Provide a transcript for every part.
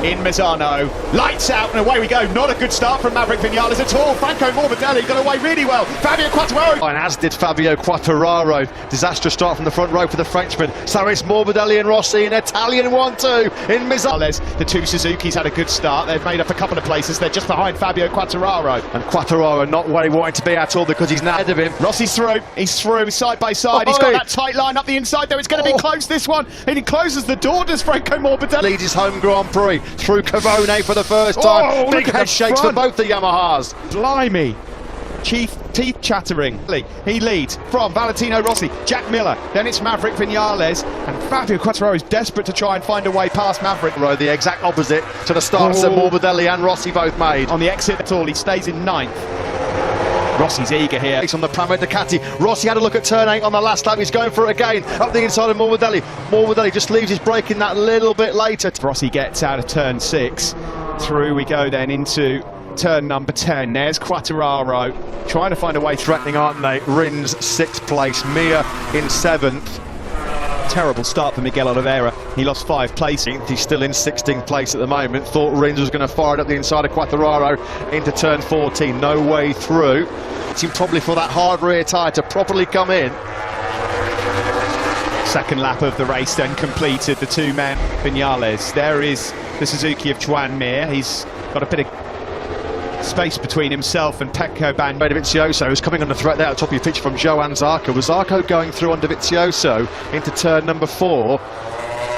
in Misano. Lights out and away we go. Not a good start from Maverick Vinales at all. Franco Morbidelli got away really well. Fabio Quartararo. And as did Fabio Quartararo. Disastrous start from the front row for the Frenchman. So it's Morbidelli and Rossi, an Italian 1-2 in Misano. The two Suzuki's had a good start. They've made up a couple of places. They're just behind Fabio Quartararo. And Quartararo not where he wanted to be at all because he's now ahead of him. Rossi's through. He's through side by side. He's got that tight line up the inside though. It's going to be close this one. And he closes the door, does Franco Morbidelli. Leads his home Grand Prix through Cavone for the first time. Big head shakes for both the Yamahas. Blimey. Teeth chattering. He leads from Valentino Rossi, Jack Miller, then it's Maverick Vinales, and Fabio Quartararo is desperate to try and find a way past Maverick. The exact opposite to the starts that Morbidelli and Rossi both made. On the exit at all, he stays in 9th. Rossi's eager here. It's on the Pramac Ducati. Rossi had a look at turn 8 on the last lap. He's going for it again. Up the inside of Morbidelli. Morbidelli just leaves his braking that little bit later. Rossi gets out of turn 6. Through we go then into turn number 10. There's Quartararo trying to find a way. Threatening, aren't they? Rins 6th place. Mir in 7th. Terrible start for Miguel Oliveira. He lost 5 places. He's still in 16th place at the moment. Thought Rins was going to fire it up the inside of Quartararo into turn 14. No way through. It's probably for that hard rear tyre to properly come in. Second lap of the race then completed. The two men, Vinales. There is the Suzuki of Juan Mir. He's got a bit of space between himself and Pecco Dovizioso is coming under threat there at the top of your pitch from Johann Zarco. Was Zarco going through on Dovizioso into turn number 4?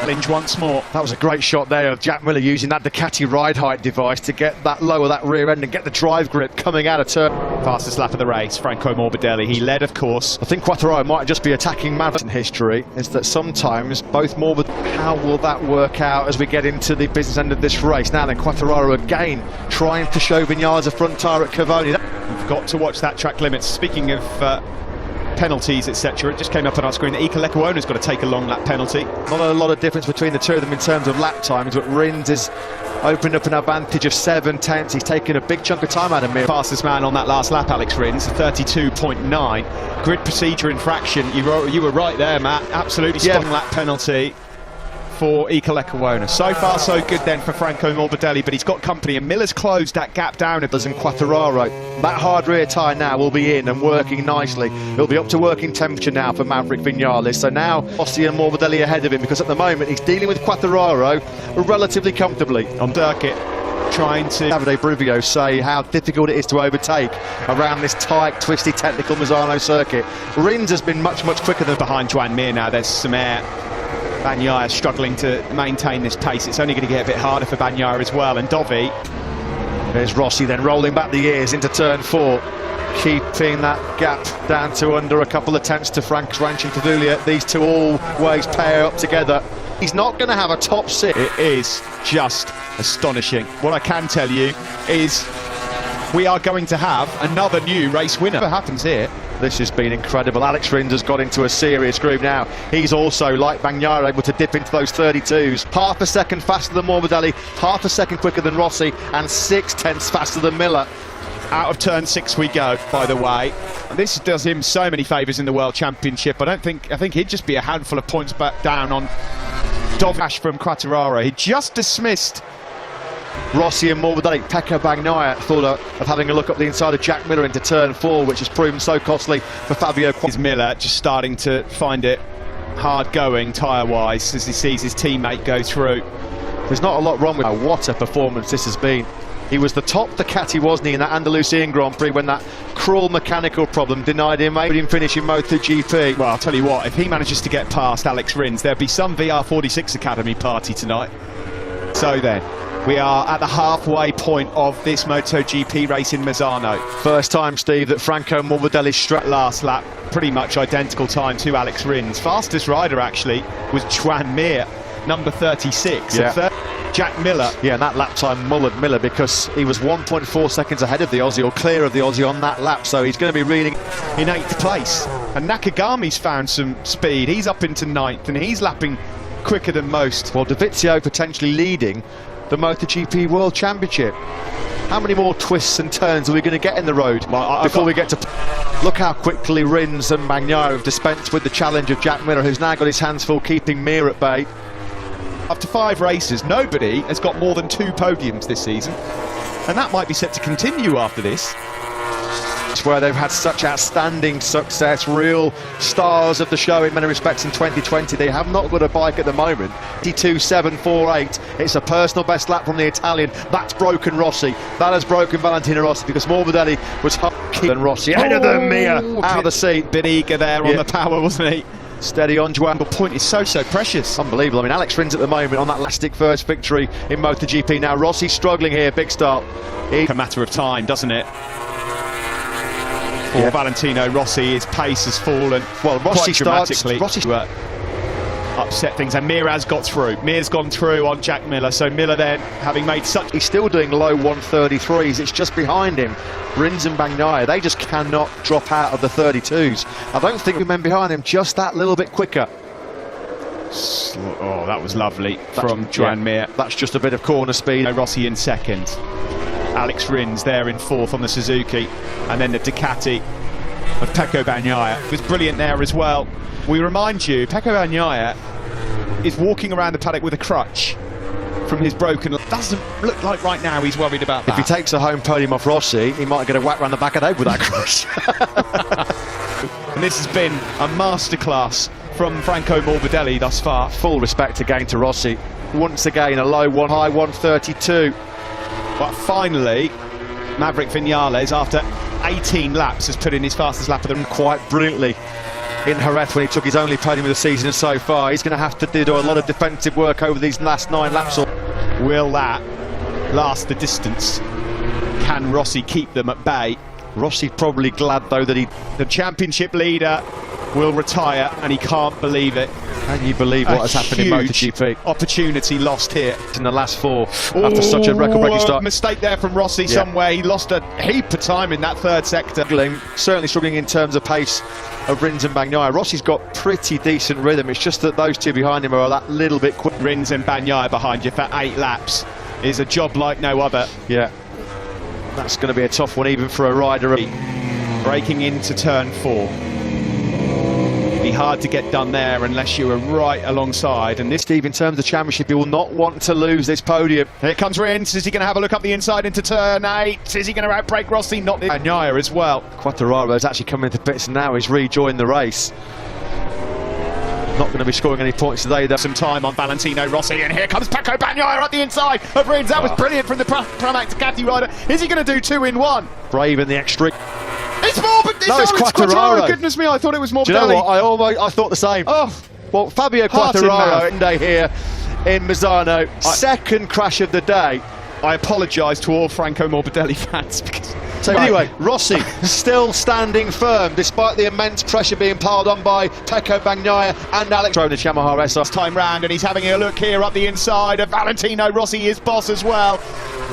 Lynch once more. That was a great shot there of Jack Miller using that Ducati ride height device to get that lower that rear end and get the drive grip coming out of turn. Fastest lap of the race, Franco Morbidelli. He led, of course. I think Quartararo might just be attacking Maverick. In history is that sometimes both how will that work out as we get into the business end of this race? Now then, Quartararo again trying to show Vinales a front tyre at Cavone. You've got to watch that track limits. Speaking of penalties, etc. It just came up on our screen that Iker Lecuona's got to take a long lap penalty. Not a lot of difference between the two of them in terms of lap times, but Rins is opened up an advantage of 7/10. He's taken a big chunk of time out of Mir. Fastest man on that last lap, Alex Rins, 32.9. Grid procedure infraction. You were right there, Matt. Absolutely spot on lap penalty for Iker Lecuona. So far so good then for Franco Morbidelli, but he's got company and Miller's closed that gap down. And Quartararo, that hard rear tyre now will be in and working nicely. It'll be up to working temperature now for Maverick Vinales. So now Rossi and Morbidelli ahead of him, because at the moment he's dealing with Quartararo relatively comfortably on circuit, trying to Davide Brivio say how difficult it is to overtake around this tight, twisty, technical Misano circuit. Rins has been much quicker than behind Juan Mir now. There's some air. Bagnaia struggling to maintain this pace. It's only going to get a bit harder for Bagnaia as well. And Dovi. There's Rossi then rolling back the ears into turn 4, keeping that gap down to under a couple of tenths to Frank Ranch and Tavulia. These two always pair up together. He's not going to have a top 6. It is just astonishing. What I can tell you is we are going to have another new race winner. What happens here? This has been incredible. Alex Rins has got into a serious groove now. He's also, like Bagnaia, able to dip into those 32s. Half a second faster than Morbidelli, half a second quicker than Rossi, and 6/10 faster than Miller. Out of turn 6 we go, by the way. This does him so many favours in the World Championship. I think he'd just be a handful of points back down on Dovash from Quartararo. He just dismissed Rossi and Morbidelli. Pecco Bagnaia thought of having a look up the inside of Jack Miller into turn 4, which has proven so costly for Fabio. Is Miller just starting to find it hard going tyre-wise as he sees his teammate go through. There's not a lot wrong with what a performance this has been. He was the top Ducati, wasn't he, in that Andalusian Grand Prix when that cruel mechanical problem denied him finishing MotoGP. Well, I'll tell you what, if he manages to get past Alex Rins, there'll be some VR46 Academy party tonight. So then, we are at the halfway point of this MotoGP race in Misano. First time, Steve, that Franco Morbidelli struck last lap. Pretty much identical time to Alex Rins. Fastest rider, actually, was Juan Mir, number 36. Yeah. Jack Miller. Yeah, and that lap time mullered Miller because he was 1.4 seconds ahead of the Aussie, or clear of the Aussie on that lap, so he's going to be reeling in 8th place. And Nakagami's found some speed. He's up into 9th, and he's lapping quicker than most. Well, Dovizioso potentially leading the MotoGP World Championship. How many more twists and turns are we going to get in the road before we get to... Look how quickly Rins and Bagnaia have dispensed with the challenge of Jack Miller, who's now got his hands full keeping Mir at bay. After 5 races, nobody has got more than 2 podiums this season, and that might be set to continue after this. Where they've had such outstanding success, real stars of the show in many respects in 2020. They have not got a bike at the moment. 22.748. It's a personal best lap from the Italian. That's broken Rossi. That has broken Valentino Rossi, because Morbidelli was higher than Rossi. Ahead of the Mia, out of the seat. Bit eager there on the power, wasn't he? Steady on Juan. The point is so precious. Unbelievable. I mean, Alex Rins at the moment on that elastic first victory in MotoGP. Now Rossi's struggling here. Big start. A matter of time, doesn't it? For Valentino Rossi, his pace has fallen. Well, Rossi dramatically. Rossi upset things, and Mir has got through. Mir's gone through on Jack Miller, so Miller then, having made such... He's still doing low 133s, it's just behind him. Rins and Bagnaia, they just cannot drop out of the 32s. I don't think the men behind him just that little bit quicker. Oh, that was lovely from Joan Mir. That's just a bit of corner speed. Rossi in second. Alex Rins there in fourth on the Suzuki, and then the Ducati of Pecco Bagnaia was brilliant there as well. We remind you, Pecco Bagnaia is walking around the paddock with a crutch from his broken leg. Doesn't look like right now he's worried about that. If he takes a home podium off Rossi, he might get a whack round the back of the head with that crutch. And this has been a masterclass from Franco Morbidelli thus far. Full respect again to Rossi. Once again, a low one, high 132. But finally, Maverick Vinales, after 18 laps, has put in his fastest lap of the... Quite brilliantly in Jerez when he took his only podium of the season so far. He's going to have to do a lot of defensive work over these last 9 laps. Will that last the distance? Can Rossi keep them at bay? Rossi probably glad, though, that the championship leader will retire, and he can't believe it. Can you believe what has happened in MotoGP? Opportunity lost here in the last 4 after such a record-breaking start. Mistake there from Rossi somewhere. He lost a heap of time in that third sector. Certainly struggling in terms of pace of Rins and Bagnaia. Rossi's got pretty decent rhythm. It's just that those two behind him are that little bit quick. Rins and Bagnaia behind you for 8 laps is a job like no other. Yeah, that's going to be a tough one even for a rider. Breaking into turn 4. Be hard to get done there unless you were right alongside. And this, Steve, in terms of the championship, he will not want to lose this podium. Here comes Rins. Is he going to have a look up the inside into turn 8? Is he going to outbreak Rossi? Not the Bagnaia as well. Quartararo is actually coming into pits now. He's rejoined the race. Not going to be scoring any points today. There's some time on Valentino Rossi, and here comes Pecco Bagnaia at the inside of Rins. That was brilliant from the Pramac Ducati rider. Is he going to do 2 in 1? Brave in the extra. It's Morbidelli! No, it's Quartararo. Goodness me, I thought it was Morbidelli. Do you know what? I thought the same. Oh, well, Fabio Quartararo day here in Misano. Second crash of the day. I apologise to all Franco Morbidelli fans because... So anyway, Rossi still standing firm despite the immense pressure being piled on by Pecco Bagnaia and Alex Rins. Yamaha SR. Time round, and he's having a look here up the inside of Valentino Rossi, his boss as well.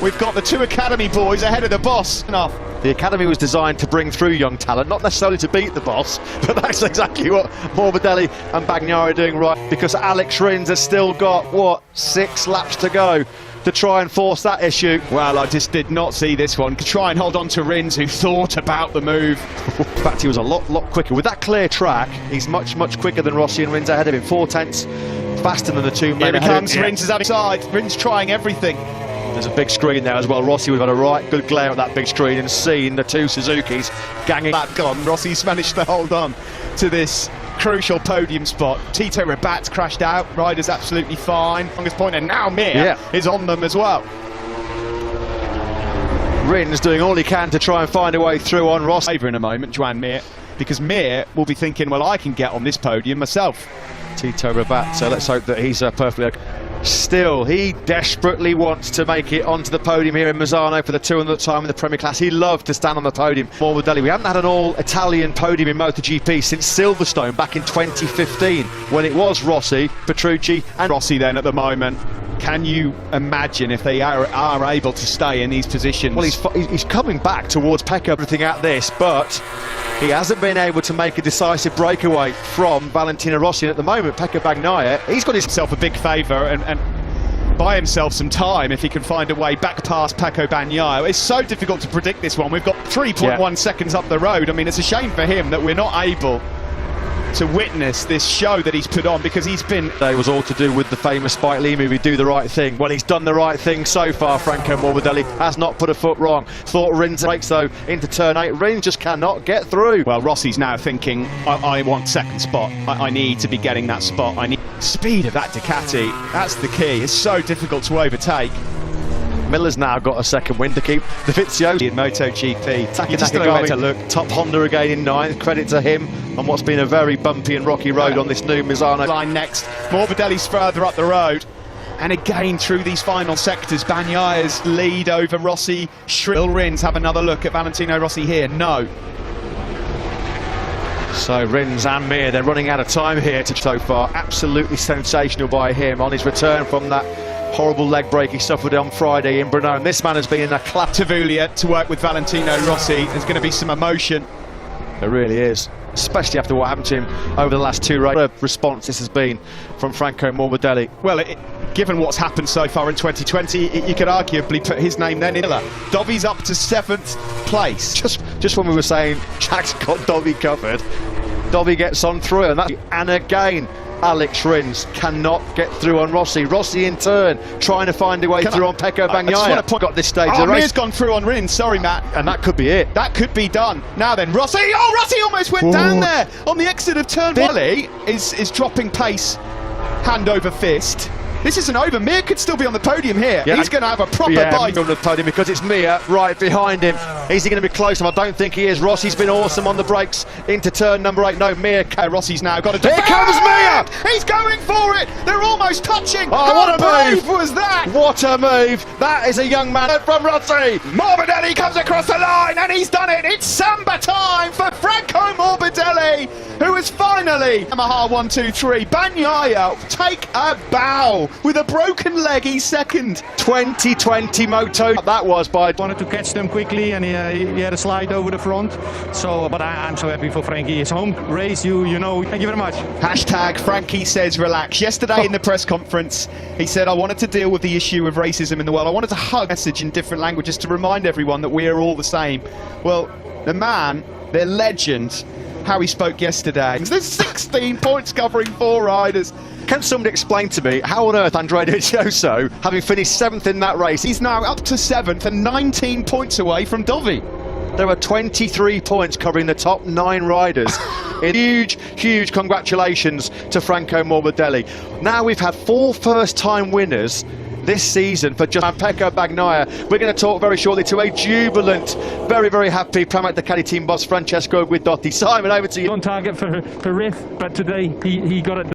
We've got the 2 Academy boys ahead of the boss. The Academy was designed to bring through young talent, not necessarily to beat the boss, but that's exactly what Morbidelli and Bagnaia are doing right, because Alex Rins has still got, what, 6 laps to go to try and force that issue. Well, I just did not see this one. To try and hold on to Rins, who thought about the move. In fact, he was a lot quicker. With that clear track, he's much quicker than Rossi, and Rins ahead of him. 4/10 faster than the 2 men. Here he comes, Rins is outside. Rins trying everything. There's a big screen there as well. Rossi would have had a right good glare at that big screen and seen the 2 Suzukis ganging. That gone. Rossi's managed to hold on to this crucial podium spot. Tito Rabat's crashed out. Rider's absolutely fine. Longest point, and now Mir is on them as well. Rins doing all he can to try and find a way through on Rossi. Over in a moment, Joan Mir, because Mir will be thinking, well, I can get on this podium myself. Tito Rabat, so let's hope that he's perfectly okay. Still, he desperately wants to make it onto the podium here in Misano for the 200th time in the Premier Class. He loved to stand on the podium. Morbidelli, we haven't had an all-Italian podium in MotoGP since Silverstone back in 2015, when it was Rossi, Petrucci and Rossi then at the moment. Can you imagine if they are able to stay in these positions? Well, he's coming back towards Pecco, everything at this, but he hasn't been able to make a decisive breakaway from Valentino Rossi. And at the moment, Pecco Bagnaia, he's got himself a big favour and buy himself some time if he can find a way back past Pecco Bagnaia. It's so difficult to predict this one. We've got 3.1 seconds up the road. I mean, it's a shame for him that we're not able to witness this show that he's put on, because he's been... It was all to do with the famous Spike Lee movie, Do the Right Thing. Well, he's done the right thing so far. Franco Morbidelli has not put a foot wrong. Thought Rins breaks though into turn 8. Rins just cannot get through. Well, Rossi's now thinking, I want second spot. I need to be getting that spot. I need speed of that Ducati. That's the key. It's so difficult to overtake. Miller's now got a second win to keep the Viziosi In MotoGP. You just don't know where to look. Top Honda again in 9th. Credit to him on what's been a very bumpy and rocky road on this new Misano line next. Morbidelli's further up the road. And again, through these final sectors, Bagnaya's lead over Rossi. Will Rins have another look at Valentino Rossi here? No. So Rins and Mir, they're running out of time here so far. Absolutely sensational by him on his return from that horrible leg break he suffered on Friday in Brno. And this man has been in a clap. Tavuglia to work with Valentino Rossi. There's going to be some emotion. There really is, especially after what happened to him over the last 2 races. What a response this has been from Franco Morbidelli. Well, given what's happened so far in 2020, you could arguably put his name then in. Dovi's up to 7th place. Just when we were saying Jack's got Dovi covered, Dovi gets on through, and again Alex Rins cannot get through on Rossi. Rossi in turn trying to find a way through on Pecco Bagnaia. I just want to point got this stage of of the race. Mir's gone through on Rins, sorry Matt. And that could be it. That could be done. Now then, Rossi, Rossi almost went down there on the exit of turn 1. is dropping pace, hand over fist. This isn't over. Mir could still be on the podium here. Yeah, he's going to have a proper bite on the podium because it's Mir right behind him. Is he going to be close? I don't think he is. Rossi's been awesome on the brakes into turn number 8. No, Mir. Rossi's now got to... Here comes Mir! He's going for it! They're almost touching! Oh, what a move! Was that? What a move! That is a young man from Rossi! Morbidelli comes across the line and he's done it! It's Samba time for Franco Morbidelli, who has finally... Yamaha 1, 2, 3. Bagnaia take a bow. With a broken leg, he's second. 2020 Moto. That was by... Wanted to catch them quickly and he had a slide over the front. So, but I'm so happy for Frankie. It's home race, you know. Thank you very much. Hashtag Frankie says relax. Yesterday in the press conference, he said, I wanted to deal with the issue of racism in the world. I wanted to hug a message in different languages to remind everyone that we are all the same. Well, the man, the legend, how he spoke yesterday. There's 16 points covering 4 riders. Can somebody explain to me how on earth Andrea Dovizioso, having finished 7th in that race, he's now up to 7th and 19 points away from Dovi. There are 23 points covering the top 9 riders. Huge congratulations to Franco Morbidelli. Now we've had 4 first-time winners this season for just Pecco Bagnaia. We're going to talk very shortly to a jubilant, very happy Pramac Ducati team boss Francesco Guidotti. Simon, over to you. On target for Riff, but today he got it.